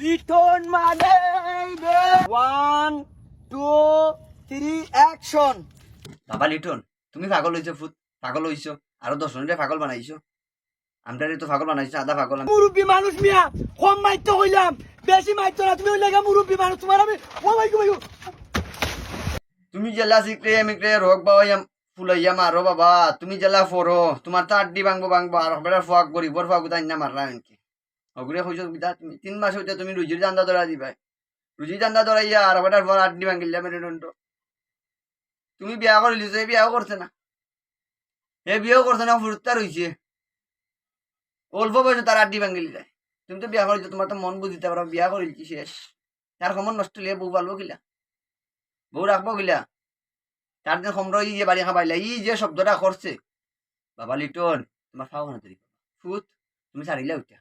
লিটন মানে 1 2 3 অ্যাকশন। বাবা লিটন, তুমি পাগল হইছো ফুট, পাগল হইছো, আরো 10 জনের পাগল বানাইছো। আমরা তো পাগল বানাইছো, আধা পাগল আমি। মুরব্বী মানুষ মিয়া, কম মাইতো হইলাম, বেশি মাইতো না। তুমি হইলে মুরব্বী মানুষ, তোমার আমি ও মাই গো। তুমি জেলা শিখলে এমিকলে রোগ বাবাইয়াম ফুলাইয়া মারো বাবা। তুমি জেলা ফরো, তোমার তো আড্ডি ভাঙবো ভাঙবো, আর বেটার ফাঁক গরিবর ফাঁক উঠাই না মারলা এনকি অগুরে হইছো বিদা। তুমি 3 মাস হইতে তুমি রুজির জান্দা ধরা দিবাই, রুজি জান্দা ধরাইয়া আর বেটার পর আড্ডি ভাঙিলা মেরে দণ্ড। তুমি বিয়া করে লিছো, এই বিয়াও করছে না, এ বিয়েও করছে না, ফুরুত্তা রইছে অল্প বয়সে তার আড্ডি ভাঙিল যায়। তুমি তো বিয়া করেছো, তোমার তো মন বুঝিতে পারো, বিয়া করেছি শেষ। তার সময় নষ্ট হলে বউ পালবো কিলা, বউ রাখবো কিলা? তার দিন সমর ই যে বাড়ি খাবাইলা, ই যে শব্দটা করছে বাবা লিটন, তোমার খাওয়া না তৈরি ফুত, তুমি ছাড়িলা ওইটা।